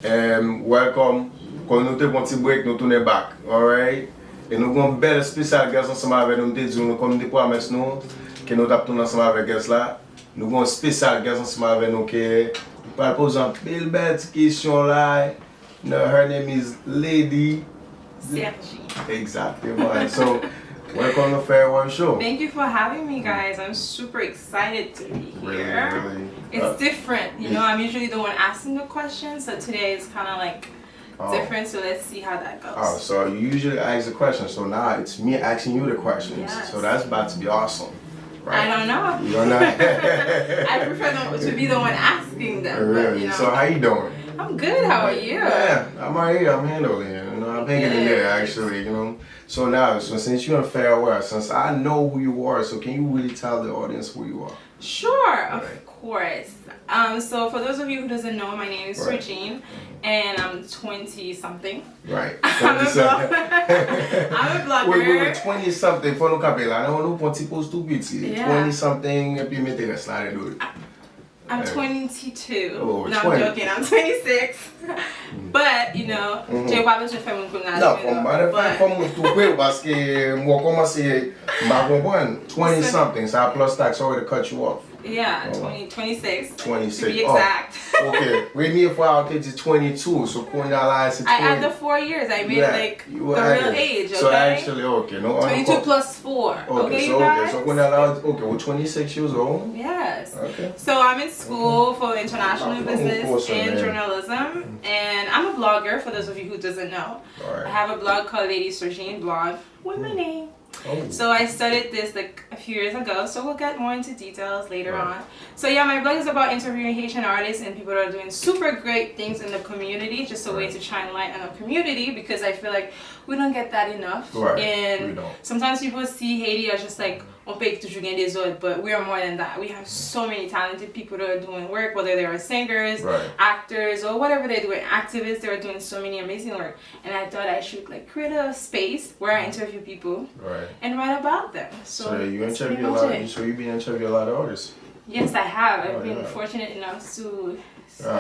Welcome. Quand nous te prenons un petit break, nous tournons back. Alright? Et nous avons un bel spécial guest ensemble avec nous. Nous comme des promesses nous que nous avons ensemble avec guest là. Nous avons un spécial guest ensemble avec nous qui va poser une belle question là. Her name is Lady Sergine. Exactly. Right. So, welcome to Fair One Show. Thank you for having me, guys. I'm super excited to be here. Really. It's different, you know. I'm usually the one asking the questions, so today is kind of like different. So let's see how that goes. Oh, so you usually ask the question, so now it's me asking you the questions. Yes. So that's about to be awesome. Right? I don't know. You don't know? I prefer to be the one asking them. Really? But, you know, So how you doing? I'm good. How are you? Yeah, I'm right here. I'm handling it. You know, I'm hanging in there actually. You know. So now, since you're in Fairware, since I know who you are, so can you really tell the audience who you are? Sure, of course. So for those of you who doesn't know, my name is Sergine, and I'm 20 something. Right. I'm a blogger. Wait, 20 something. For no capella, I don't know what people stupid. 20 something. And people make slide do it. I'm 22. Oh, no, 20. I'm joking. I'm 26. But, you know, j'ai pas besoin de faire mon connaissance. Non, comme tout quick parce que moi commencer ma comprendre 20 something, so plus tax already cut you off. Yeah, 26. 26. To be exact. Oh, okay. With me if I take 22, so when I is 20. I add the 4 years. I made like the real age, okay? So actually, okay. No, 22 plus 4. Okay, you guys? So when I we're 26 years old? Yes. Okay. So I'm in school for international business and journalism, and I'm a blogger, for those of you who doesn't know. Right. I have a blog called Lady Sergine Blog with my name. Oh. So I started this like a few years ago, so we'll get more into details later on. So yeah, my blog is about interviewing Haitian artists and people that are doing super great things in the community, just a way to shine light on the community, because I feel like we don't get that enough. Right. And we don't. Sometimes people see Haiti as just like, on peut toujours gagner des autres, but we are more than that. We have so many talented people that are doing work, whether they are singers, actors, or whatever they're doing, activists. They are doing so many amazing work, and I thought I should like create a space where I interview people and write about them. So you interview a lot. So you've been interviewing a lot of artists. Yes, I have. I've been fortunate enough to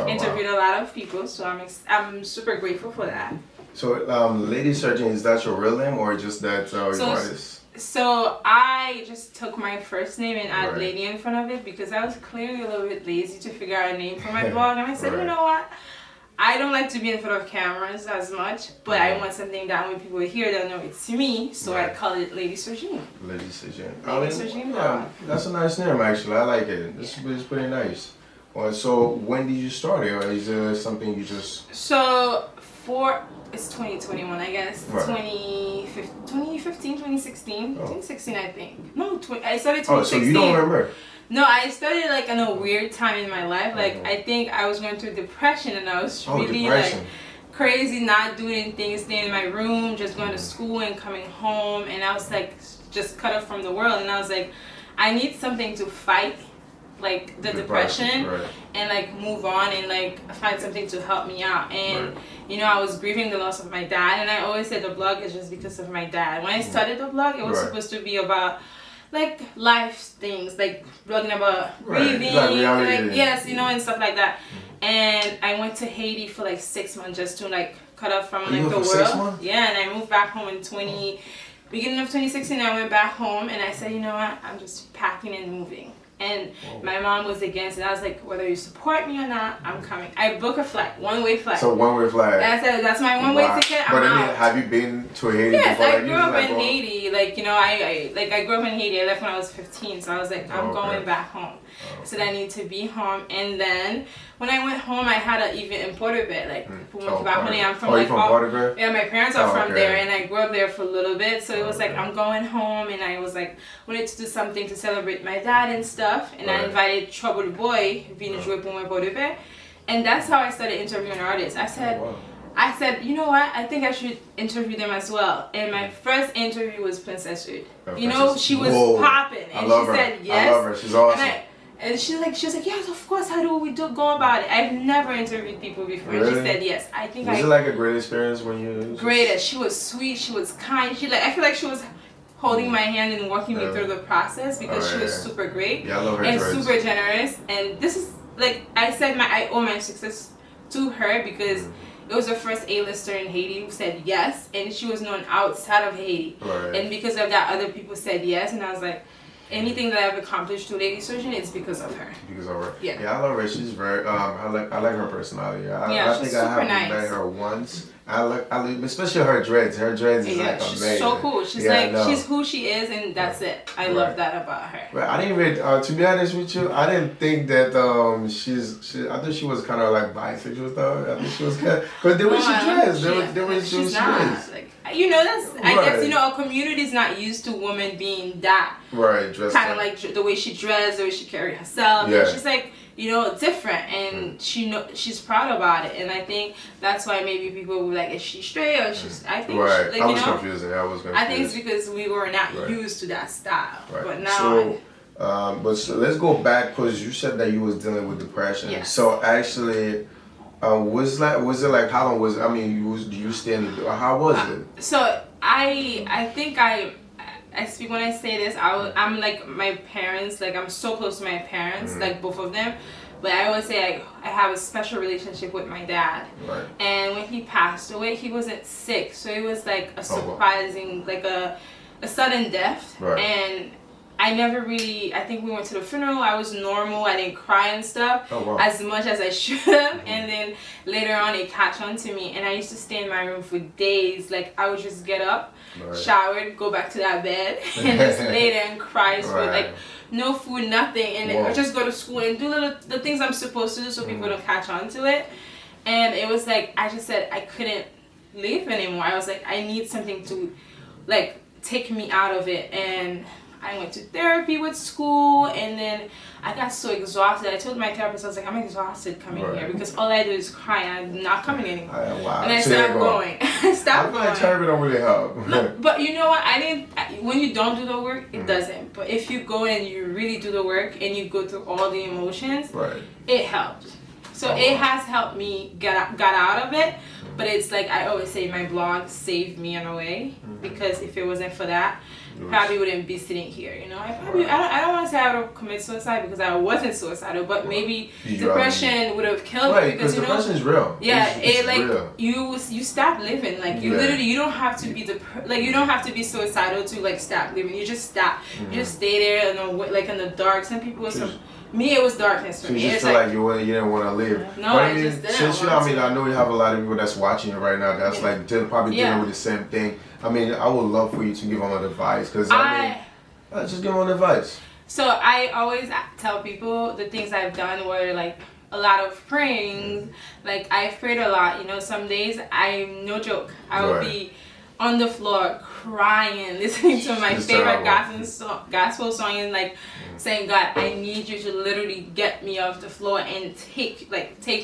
interview a lot of people, so I'm super grateful for that. So, Lady Sergine, is that your real name or just that your artist? So I just took my first name and added Lady in front of it because I was clearly a little bit lazy to figure out a name for my blog, and I said, you know what? I don't like to be in front of cameras as much, but I want something that when people hear, they'll know it's me, so I call it Lady Sergine. Lady Sergine. Lady Sergine blog. That's a nice name actually. I like it. It's pretty nice. So when did you start it, or is it something you just? So it's 2021, I guess. 2015, 2016, 2016, I think. No, I started 2016. Oh, so you don't remember? No, I started like in a weird time in my life. Like I think I was going through depression, and I was really like crazy, not doing things, staying in my room, just going to school and coming home, and I was like just cut off from the world, and I was like, I need something to fight like the depression and like move on and like find something to help me out. And you know, I was grieving the loss of my dad, and I always said the blog is just because of my dad. When I started the blog, it was supposed to be about like life things, like blogging about grieving, like yes, you know, and stuff like that. And I went to Haiti for like 6 months just to like cut off from like the world. 6 months? Yeah, and I moved back home in beginning of 2016. I went back home and I said, you know what, I'm just packing and moving. And my mom was against it. I was like, whether you support me or not, I'm coming. I booked a flight, one-way flight. So one-way flight. And I said, that's my one-way ticket. I'm out. Have you been to Haiti before? Yes, I grew up in Haiti. Like, you know, I grew up in Haiti. I left when I was 15. So I was like, I'm going back home. I said I need to be home. And then when I went home, I had to even import a bit. Like, I'm from like, yeah, my parents are from there, and I grew up there for a little bit. So it was like, I'm going home, and I was like, wanted to do something to celebrate my dad and stuff. And I invited Trouble the Boy, venir jouer pour moi pour de paix. And that's how I started interviewing artists. I said, you know what? I think I should interview them as well. And my first interview was Princess Hood. You know, she was popping, and she said yes. I love her. She's awesome. And she was like, yes, of course. How do we go about it? I've never interviewed people before. Really? And she said yes. I think was it like a great experience when you? Greatest. She was sweet. She was kind. I feel like she was holding my hand and walking me through the process because she was super great. Yeah, I love her. And super generous. And this is like I said, I owe my success to her because it was the first A-lister in Haiti who said yes, and she was known outside of Haiti. Right. And because of that, other people said yes, and I was like, anything that I've accomplished to Lady Sergine, it's because of her. Because of her. Yeah. Yeah, I love her. She's very. I like her personality. I she's think super I haven't nice. met her once. I like especially her dreads. Her dreads is like she's amazing. so cool. She's she's who she is, and that's it. I love that about her. But I didn't even, to be honest with you, I didn't think that I thought she was kind of like bisexual though. I think she was kind of, because the way she dressed, the way she was dressed. Like, you know, that's I guess you know our community is not used to women being that dressed kind of like the way she dressed, the way she carried herself. Yeah. And she's like, you know, different, and she's proud about it, and I think that's why maybe people were like, is she straight or she's? I think right. like, I was confusing. I think it's because we were not used to that style, but now. So, let's go back because you said that you was dealing with depression. Yes. So actually, was it like how long was it? I mean, do you stay in the? How was it? So I think I speak when I say this. I'm like my parents. Like I'm so close to my parents, like both of them. But I always say I have a special relationship with my dad. Right. And when he passed away, he wasn't sick, so it was like a surprising, like a sudden death. Right. And I never really. I think we went to the funeral. I was normal. I didn't cry and stuff as much as I should have. And then later on, it catch on to me, and I used to stay in my room for days. Like I would just get up, shower, go back to that bed, and just lay there and cry for like no food, nothing, and I just go to school and do the things I'm supposed to do so people don't catch on to it. And it was like I just said I couldn't live anymore. I was like I need something to like take me out of it, and I went to therapy with school, and then I got so exhausted. I told my therapist, I was like, I'm exhausted coming here because all I do is cry and I'm not coming anymore. Wow. And I stopped going. I stopped going. I feel like therapy don't really help. No, but you know what? When you don't do the work, it doesn't. But if you go and you really do the work and you go through all the emotions, it helps. So it has helped me got out of it. But it's like I always say, my blog saved me in a way because if it wasn't for that, probably wouldn't be sitting here, you know. I don't want to say I would have committed suicide because I wasn't suicidal, but maybe depression would have killed me because you know depression is real. Yeah, it's like real. you stop living. Like you literally you don't have to be you don't have to be suicidal to like stop living. You just stop. You just stay there in the dark. Some people me it was darkness for me. You just feel like you didn't want to live. No, but I just didn't. I know you have a lot of people that's watching you right now that's like probably dealing with the same thing. I mean, I would love for you to give them advice because just give them advice. So I always tell people the things I've done were like a lot of praying. Like I've prayed a lot. You know, some days no joke. I would be on the floor crying, listening to my favorite gospel song and like saying, God, I need you to literally get me off the floor and take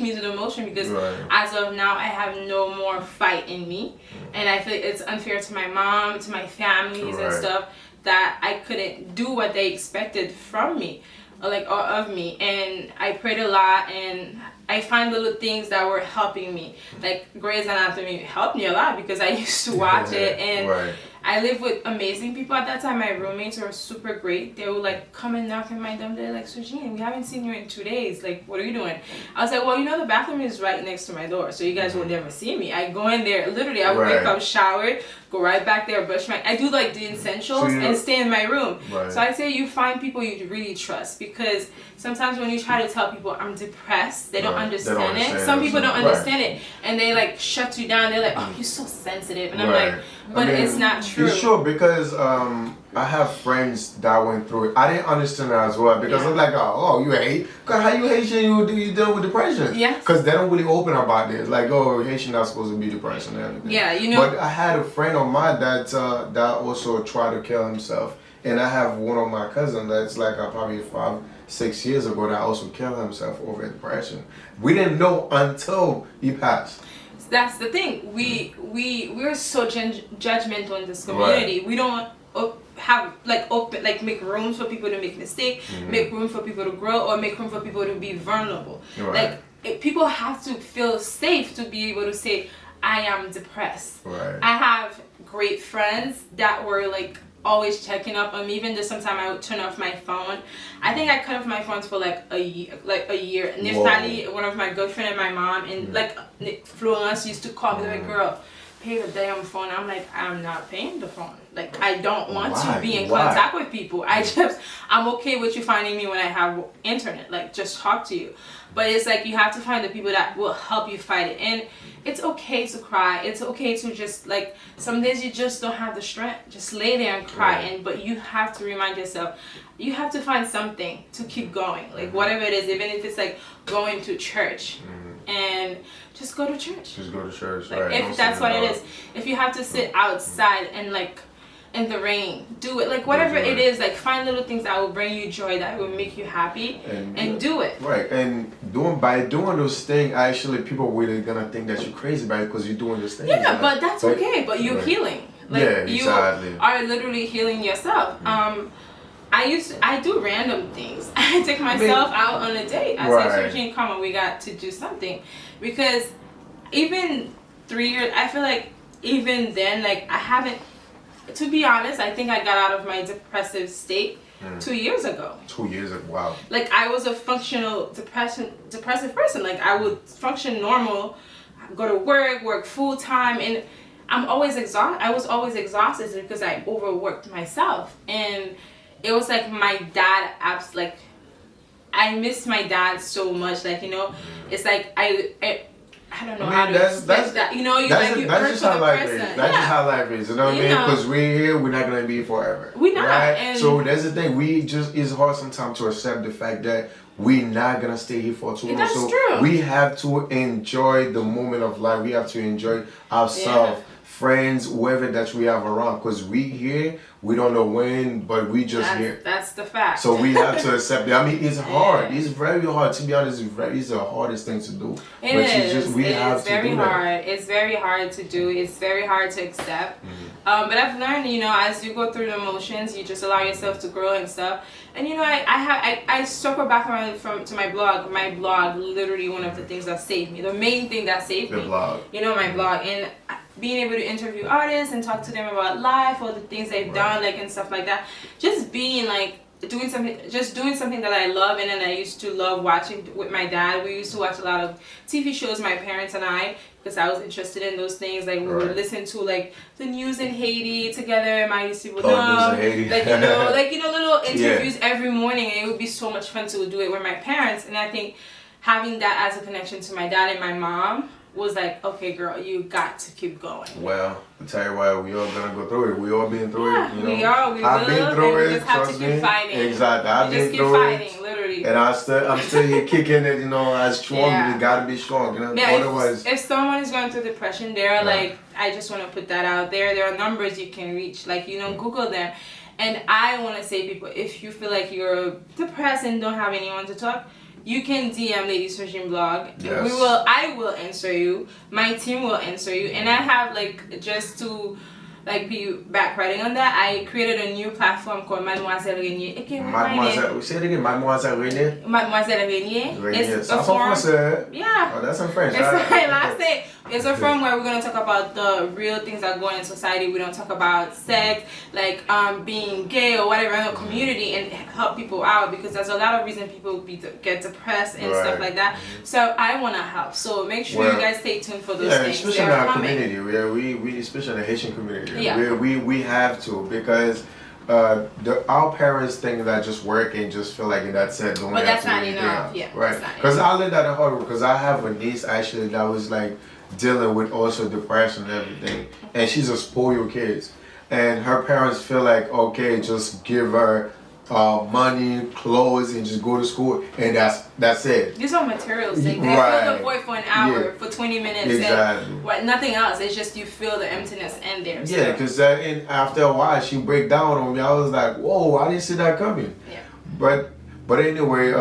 me to the motion because as of now I have no more fight in me, and I feel it's unfair to my mom, to my families and stuff that I couldn't do what they expected from me or of me. And I prayed a lot, and I find little things that were helping me. Like Grey's Anatomy helped me a lot because I used to watch it, and I lived with amazing people at that time. My roommates were super great. They would like come and knock on my door. They're like, Sergine, we haven't seen you in 2 days. Like, what are you doing? I was like, well, you know, the bathroom is right next to my door, so you guys will never see me. I go in there, literally, I would wake up, shower, go right back there, brush I do like the essentials and stay in my room. So I say you find people you really trust, because sometimes when you try to tell people I'm depressed, they don't understand it. Some people don't understand it, and they like shut you down. They're like, oh, you're so sensitive, and I'm like, but it's not true. It's true because I have friends that went through it. I didn't understand that as well because I'm like, oh, you hate? Cause how you Haitian you deal with depression? Yeah. Because they don't really open about this. Like, oh, Haitian not supposed to be depressed and everything. Yeah, you know. But I had a friend of mine that also tried to kill himself, and I have one of my cousins that's like probably 5-6 years ago that also killed himself over depression. We didn't know until he passed. That's the thing. We're so judgmental in this community. We don't have make rooms for people to make mistakes, make room for people to grow, or make room for people to be vulnerable. People have to feel safe to be able to say, I am depressed. I have great friends that were like always checking up on me. Even though sometimes I would turn off my phone. I think I cut off my phones for like a year. Neftali, one of my girlfriend and my mom, and like Florence used to call me like, girl, pay the damn phone. I'm like, I'm not paying the phone. Like, I don't want to be in contact with people. I'm okay with you finding me when I have internet. Like, just talk to you. But it's like you have to find the people that will help you fight it. And it's okay to cry. It's okay to just like, some days you just don't have the strength. Just lay there and cry. But you have to remind yourself, you have to find something to keep going. Like whatever it is, even if it's like going to church. And just go to church. Just go to church, like, if that's what it is. If you have to sit outside and like in the rain, do it. Like whatever it is, like find little things that will bring you joy, that will make you happy, and do it. Right, and by doing those things, actually people really gonna think that you're crazy by it because you're doing those things. Yeah, but that's okay. But you're healing. Like you are literally healing yourself. I do random things. I take myself out on a date. I say, Sergine, come on, we got to do something. Because even 3 years, I feel like even then, like I haven't, to be honest, I think I got out of my depressive state 2 years ago. 2 years ago, wow. Like I was a functional depressive person. Like I would function normal, go to work full time, and I was always exhausted because I overworked myself. And it was like my dad I miss my dad so much. Like, you know, it's like I don't know how to express that. You know, that's just how life is. That's just how life is. You know what I mean? Because we're here, we're not gonna be here forever. We're not. Right? And so that's the thing. It's hard sometimes to accept the fact that we're not gonna stay here for too long. That's so true. We have to enjoy the moment of life. We have to enjoy ourselves. Friends, whoever that we have around, because we here, we don't know when, but we just here. That's the fact. So we have to accept it. I mean, it's hard. It's very hard. To be honest, it's the hardest thing to do. It is very hard. It's very hard to do. It's very hard to accept. But I've learned, you know, as you go through the emotions, you just allow yourself to grow and stuff. And you know, I circle back around to my blog. My blog, literally one of the things that saved me. The main thing that saved me. The blog. You know, my blog. And being able to interview artists and talk to them about life or the things they've done, like, and stuff like that. Just being like doing something that I love, and then I used to love watching with my dad. We used to watch a lot of TV shows, my parents and I, because I was interested in those things. Like we would listen to like the news in Haiti together. My people know, like you know, little interviews every morning, and it would be so much fun to do it with my parents. And I think having that as a connection to my dad and my mom was like, okay, girl, you got to keep going. Well, I'll tell you what, we all gonna go through it. We all been through it. You know? I've been through it. We just have to keep fighting. Exactly, I've been through it. Literally. And I'm still here kicking it. You know, as strong. You gotta be strong. You know, otherwise. If someone is going through depression, there are like, I just want to put that out there. There are numbers you can reach. Like, you know, Google them. And I want to say, people, if you feel like you're depressed and don't have anyone to talk, you can DM Lady Sergine blog. Yes. I will answer you. My team will answer you. And I have like, just to like be backwriting on that, I created a new platform called Mademoiselle Renier. Say it again, Mademoiselle Renier. Mademoiselle Renier. It's a forum. Yeah. Oh, that's in French. It's my last name. It's a forum where we're gonna talk about the real things that go on in society. We don't talk about sex, like being gay or whatever in the community, and help people out, because there's a lot of reasons people get depressed and stuff like that. So I wanna help. So make sure you guys stay tuned for those things. Especially in our community, we especially in the Haitian community. We have to, because our parents think that just work and just feel like that's it. But that's not enough. Yeah, right. Because I lived at a hard because I have a niece actually that was like dealing with also depression and everything, and she's a spoiled kid, and her parents feel like, okay, just give her money, clothes, and just go to school, and that's it. These are materials things. They fill the void for an hour, for 20 minutes. Exactly. And nothing else. It's just you feel the emptiness in there. Yeah, because after a while she break down on me. I was like, whoa, I didn't see that coming. Yeah. But anyway,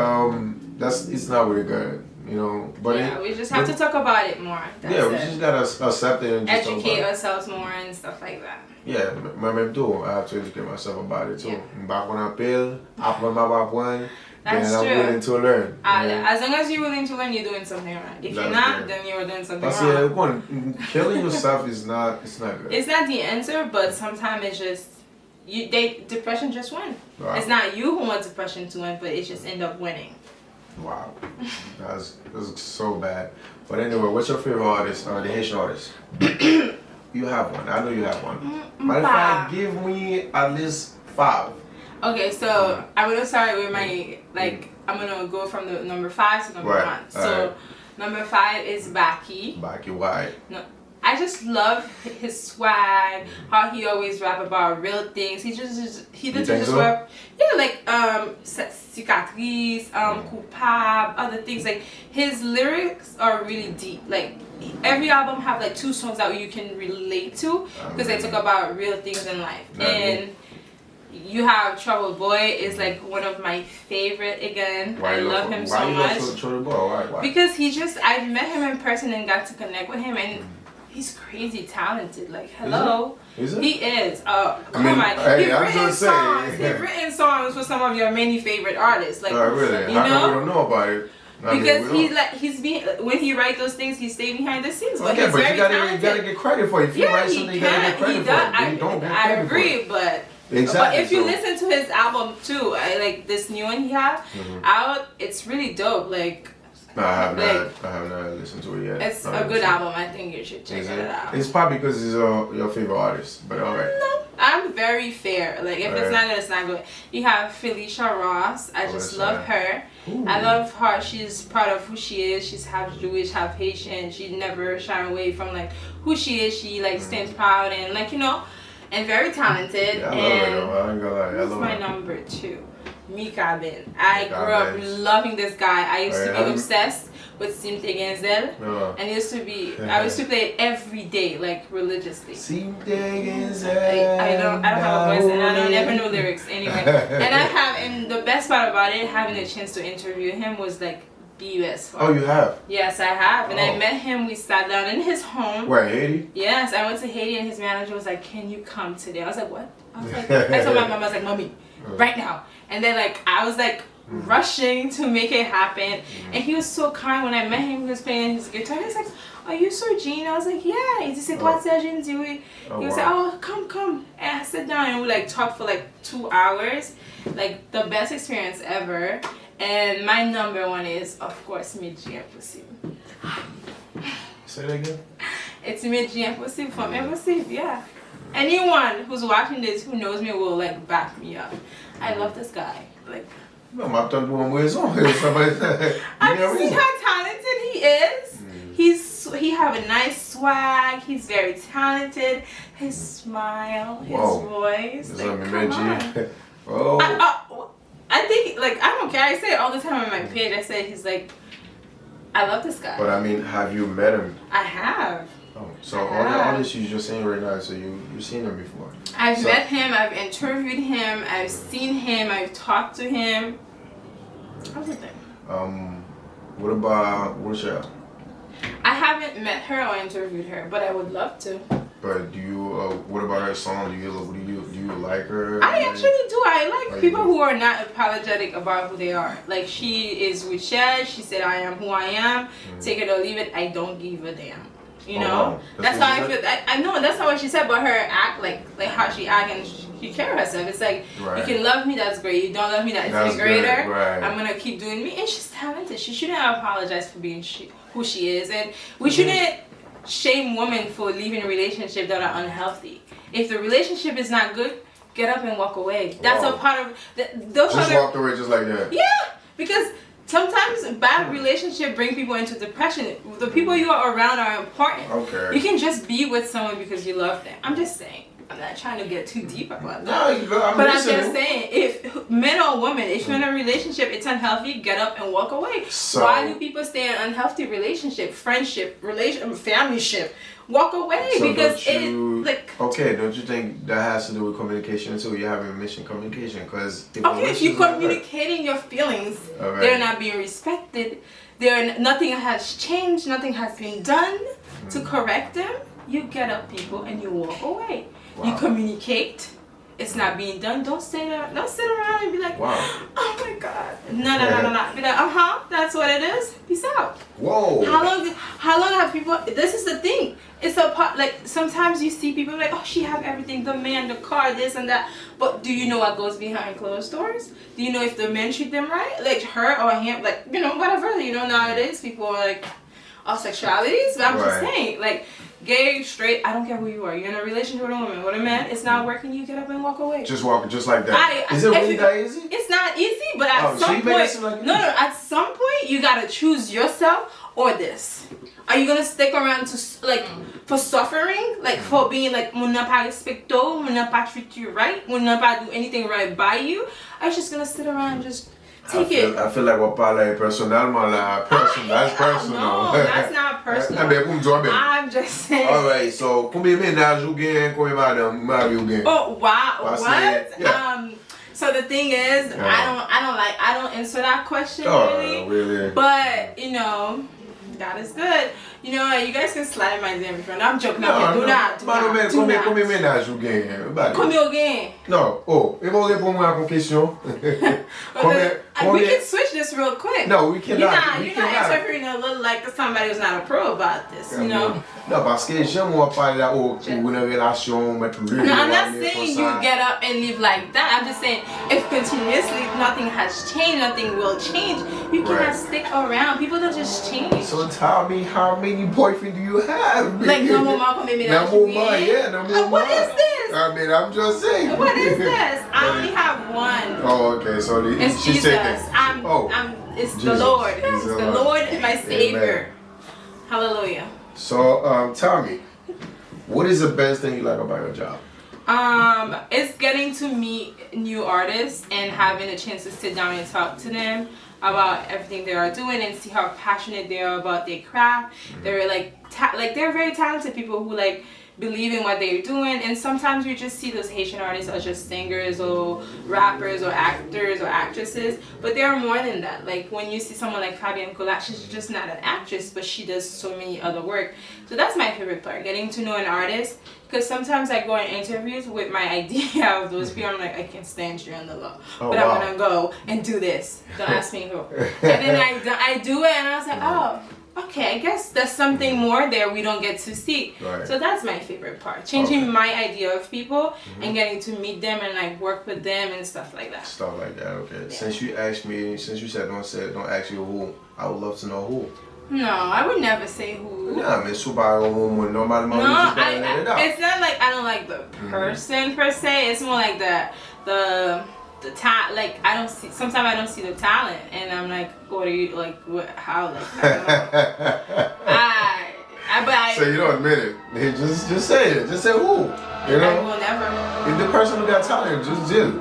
it's not really good. You know, but we just have to talk about it more. We just gotta accept it and just educate ourselves more and stuff like that. Yeah, même too. I have to educate myself about it too. Back when I apprendre ma one, then I'm willing to learn. As long as you're willing to learn, you're doing something right. If you're not, then you're doing something wrong. Killing yourself is not. It's not good. It's not the answer, but sometimes it's just depression just win. Wow. It's not you who wants depression to win, but it just end up winning. Wow, that's so bad. But anyway, what's your favorite artist, the Haitian artist? You have one. I know you have one. Matter of fact, give me at least 5. Okay, so I'm gonna start with my I'm gonna go from the number 5 to number 1. So number 5 is Baki. Baki, why? No, I just love his swag, how he always rap about real things. He doesn't just rap, like cicatrice, coupable, other things. Like his lyrics are really deep. Like every album have like 2 songs that you can relate to because they talk about real things in life. And you have Trouble Boy is like one of my favorite again. I love him so much. Why Trouble Boy? Why? Because I met him in person and got to connect with him, and he's crazy talented. Like, hello. Is it? He is. Come on. Hey, He's written songs for some of your many favorite artists. Like, really? You know? How come we don't know about it? Because when he writes those things, he stays behind the scenes. But okay, he's very talented. You gotta get credit for it. If you write something, you gotta get credit for it. I agree, but if you listen to his album too, like this new one he have out, it's really dope. Like, no, I have not listened to it yet. It's a good album. I think you should check it out. It's probably because he's your favorite artist, but alright. No, I'm very fair. Like if it's not good, it's not good. You have Felicia Ross. I just love her. Ooh. I love her. She's proud of who she is. She's half Jewish, half Haitian. She never shy away from like who she is. She like stands proud and like and very talented. Yeah, I love her though. I ain't gonna lie. Who's my number 2? Mika Ben. I grew up loving this guy. I used to be obsessed with Simte Genzel. And I used to play it every day, like religiously. Simte Genzel. I don't have a voice and I don't ever know lyrics anyway. And the best part about it, having a chance to interview him was like the best part. Oh, you have? Yes, I have. And I met him, we sat down in his home. Where, Haiti? Yes, I went to Haiti and his manager was like, can you come today? I was like, what? I told my mom, I was like, Mommy, right now. And then I was like rushing to make it happen. And he was so kind. When I met him, he was playing his guitar. He was like, are you Sergine? I was like, yeah. He said, what Sergine do? He was like, oh, come. And I sat down and we talked for 2 hours. Like the best experience ever. And my number 1 is, of course, Midji Impossible. Say that again? It's Midji Impossible from Impossible, yeah. Anyone who's watching this who knows me will back me up. I love this guy. No, my tongue won't wear his own. I mean, see how talented he is? He have a nice swag. He's very talented. His smile, his voice. Come on. Oh. I think, I don't care. I say it all the time on my page. I say he's I love this guy. But I mean, have you met him? I have. Oh, so all this you're just saying right now, so you've seen him before? I've met him, I've interviewed him, I've seen him, I've talked to him. Everything. What about Rochelle? I haven't met her or interviewed her, but I would love to. But do you, what about her song? Do you like her? I actually do. I like people who are not apologetic about who they are. Like she is Rochelle, she said I am who I am, take it or leave it, I don't give a damn. You know? Wow. That's how I feel. I know that's not what she said, but her act, like how she act and she carry herself. It's like, you can love me, that's great. You don't love me, that's even greater. Right. I'm gonna keep doing me. And she's talented. She shouldn't apologize for being who she is. And we shouldn't shame women for leaving relationships that are unhealthy. If the relationship is not good, get up and walk away. That's a part of those. Just walked away just like that. Yeah, because sometimes bad relationships bring people into depression. The people you are around are important. Okay. You can just be with someone because you love them. I'm just saying. I'm not trying to get too deep about that. No, I'm just saying, if men or women, if you're in a relationship, it's unhealthy, get up and walk away. So, why do people stay in unhealthy relationship, friendship, familyship? Walk away because okay, don't you think that has to do with communication too? You're having mission communication because if you're communicating your feelings, they're not being respected. Nothing has changed. Nothing has been done to correct them. You get up, people, and you walk away. Wow. You communicate. It's not being done. Don't sit around and be like, oh my God. No. Be like, that's what it is. Peace out. Whoa. How long have people, this is the thing. It's a part, like sometimes you see people like, oh, she have everything, the man, the car, this and that. But do you know what goes behind closed doors? Do you know if the men treat them right? Like her or him, like, you know, whatever. You know, nowadays people are like all sexualities. But I'm just saying, like, gay, straight, I don't care who you are. You're in a relationship with a woman. With a man, it's not working, you get up and walk away. Just walk, just like that. Is it really that easy? It's not easy, but at some point, at some point, you gotta choose yourself or this. Are you gonna stick around to, like, for suffering? Like, for being like, mon n'a pas respecté, mon n'a pas treat you right, mon n'a pas do anything right by you? Are you just gonna sit around and just take it? I feel like we're parling personnellement là. That's personal. No, that's not personal. I'm just saying. Alright, so combien de ménages vous gagnez, combien de mari vous gagnez? Oh wow, what? Yeah. So the thing is, I don't answer that question really. But you know, God is good. You know, you guys can slide in my DM if you're not. I'm joking. Do not. Combien de ménages vous gagnez? Combien vous gagnez? Non, et vous répondez à une question. We can switch this real quick. No, we cannot. You're not interpreting a little like somebody who's not a pro about this, you know? Non, parce que j'aime parler là où une relation, mettre le. No, I'm not saying you get up and live like that. I'm just saying if continuously nothing has changed, nothing will change, you cannot stick around. People don't just change. So tell me, how many boyfriends do you have? Like no more, maybe not. No more. What is this? I mean, I'm just saying. What is this? I only have one. Oh, okay. So it's she's Jesus. It's Jesus. the Lord. It's the Lord and my Amen. Savior. Hallelujah. So, tell me, what is the best thing you like about your job? It's getting to meet new artists and having a chance to sit down and talk to them about everything they are doing and see how passionate they are about their craft. They're like they're very talented people who like believe in what they're doing, and sometimes we just see those Haitian artists as just singers or rappers or actors or actresses, but they're more than that. Like when you see someone like Fabienne Colat, she's just not an actress, but she does so many other work. So that's my favorite part, getting to know an artist, because sometimes I go in interviews with my idea of those people. I'm like, I can't stand you on the law, but I'm gonna go and do this. Don't ask me who. And then I do it, and I was like, oh, okay, I guess there's something more there we don't get to see. Right. So that's my favorite part. Changing my idea of people and getting to meet them and like work with them and stuff like that. Stuff like that, okay. Yeah. Since you said don't ask you who, I would love to know who. No, I would never say who. Yeah, mais super normalement. No, it's not like I don't like the person per se. It's more like the talent. Like I don't see. Sometimes I don't see the talent, and I'm like, what are you like? What? How? Like I don't know. But so you don't admit it. Hey, just say it. Just say who. You know. I will never. If the person who got talent, just do.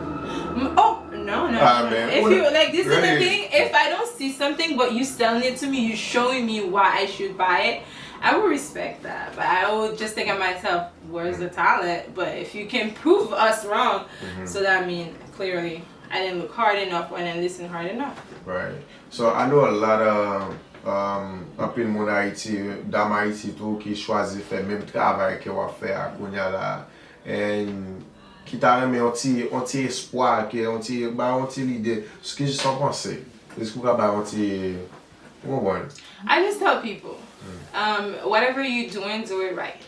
Oh no. Man. If you like, this is the thing. If I don't see something, but you selling it to me, you showing me why I should buy it, I will respect that. But I will just think of myself, where's the talent? But if you can prove us wrong, so that means clearly I didn't look hard enough or I didn't listen hard enough. Right. So I know a lot of un peu de monde Haïti, dans Haïti tout qui choisit faire même travail que va faire à Kounia là. Et qui t'a remis un petit espoir, un petit l'idée. Ce que je sens penser. Est-ce que vous avez un petit I just tell people, whatever you're doing, do it right.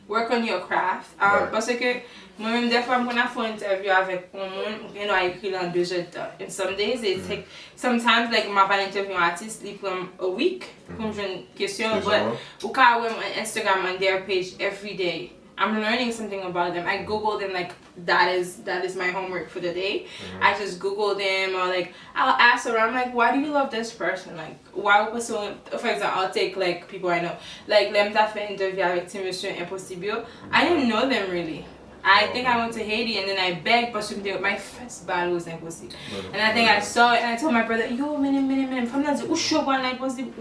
Work on your craft. Parce que moi-même, des fois, quand je fais une interview avec un monde, je dois écrire en 2 heures de temps. And some days, it take, sometimes, like, ma pas interview un artiste, it from a week, comme j'ai une question, but you can go on Instagram on their page every day. I'm learning something about them. I Google them, like, that is my homework for the day. I just Google them, or like, I'll ask around, like, why do you love this person? Like, why would someone, for example, I'll take, like, people I know. Like, let me have an interview avec Monsieur Impossible. I didn't know them really. I think I went to Haiti and then I begged for something. My first battle was Impossible. And I think I saw it and I told my brother, yo, minute, from that, sure one Impossible,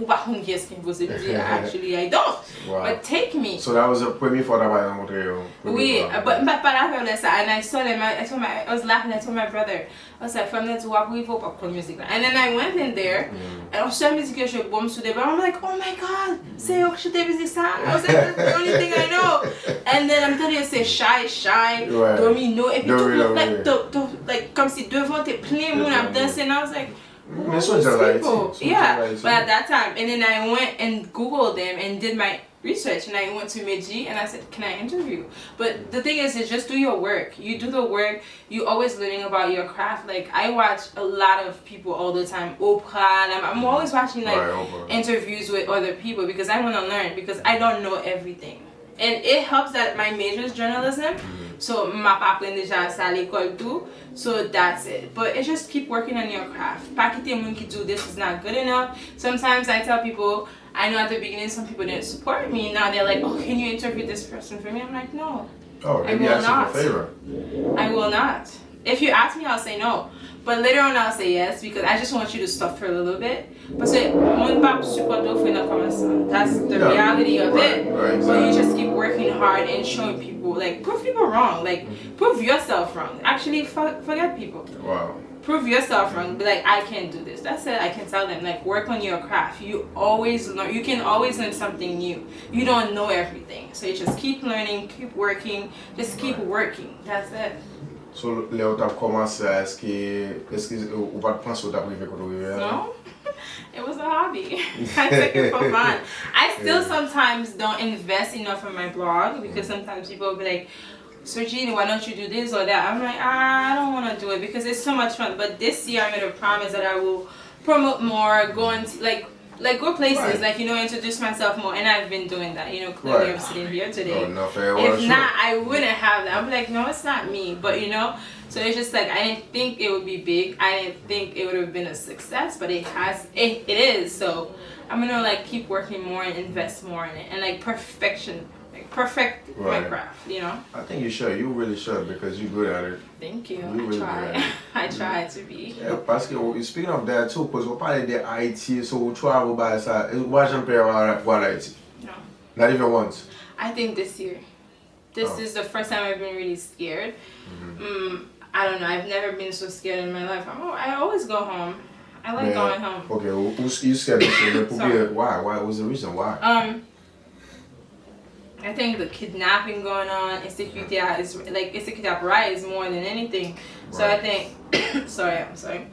yes, Impossible. Actually, I don't. Wow. But take me. So that was the premier fois that I rencontré. Oui, but and I saw them. I was laughing. I told my brother, I was like, from that to what we vote for music. And then I went in there and I saw music que je bombe sous des bras. I'm like, oh my God, c'est yo que je t'ai music ça. I was like, that's the only thing I know. And then I'm telling you, c'est shy, domino, et puis tout like comme si devant t'es plein monde à danser. And I was like, people. Yeah, but at that time, and then I went and Googled them and did my research, and I went to Meiji and I said, can I interview? But the thing is just do your work. You do the work. You always learning about your craft. Like I watch a lot of people all the time. Oprah. And I'm always watching like interviews with other people because I want to learn because I don't know everything. And it helps that my major is journalism. So ma pa apprend déjà ça à l'école tout. So that's it. But it's just keep working on your craft. Pas quitter moun qui do this is not good enough. Sometimes I tell people, I know at the beginning some people didn't support me. Now they're like, oh, can you interview this person for me? I'm like, no. Oh, I will not. I will not. If you ask me, I'll say no. But later on, I'll say yes because I just want you to stop for a little bit. But so, that's the reality of it. Right, exactly. So you just keep working hard and showing people, like, prove people wrong. Like, prove yourself wrong. Actually, forget people. Wow. Prove yourself wrong. Be like, I can't do this. That's it. I can tell them, like, work on your craft. You always learn. You can always learn something new. You don't know everything. So you just keep learning, keep working, just keep working. That's it. So, là où tu as commencé, est-ce que ou pas de penser où tu as privé quand tu es? No. It was a hobby. I took it for fun. I still sometimes don't invest enough in my blog because sometimes people will be like, Sergine, why don't you do this or that? I'm like, I don't want to do it because it's so much fun. But this year I made a promise that I will promote more, go into like go places, like, you know, introduce myself more, and I've been doing that. You know, clearly I'm sitting here today. If not, I wouldn't have that. I'm like, no, it's not me. But you know, so it's just like I didn't think it would be big. I didn't think it would have been a success, but it is. So I'm gonna like keep working more and invest more in it, and like perfect my craft, you know. I think you should. You really should because you're good at it. Thank you. You really try. I try to be. Yeah, parce que speaking of that too, because we parle de Haiti, so we travel by ça. Why jump here about Haiti? No. Not even once. I think this year. This is the first time I've been really scared. I don't know. I've never been so scared in my life. I always go home. I like going home. Okay, you scared this year? Why? Why was the reason? Why? I think the kidnapping going on, insecurity is more than anything. So I think, I'm sorry.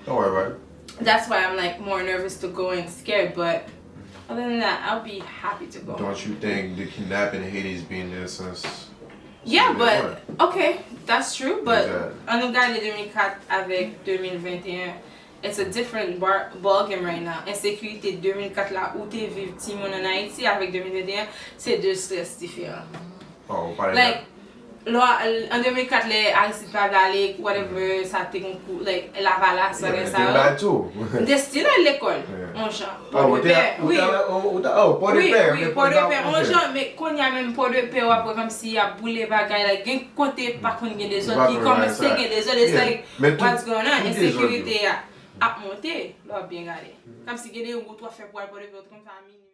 Don't worry about it. That's why I'm like more nervous to go and scared. But other than that, I'll be happy to go. Don't you think the kidnapping in Haiti has been there since? Yeah, but okay, that's true. But on regarde 2004 avec 2021. It's a different ball game right now. Insécurité 2004 là où t'es vive petit monde en Haïti avec 2021, c'est deux stress différents. Oh, par like là en 2004 les Haïti pas aller whatever ça t'es un coup like la valas ça ça. T'es still à l'école. On chante. Oh, oui, pour de paix. On chante mais quand il y a même pour de paix ou après comme si y a boule bagaille là gain côté par contre il y a des autres qui commencent à gagner des autres like what's going on insécurité à monter, là bien garé. Comme si quelqu'un ou toi fait pour aller comme ça à minuit.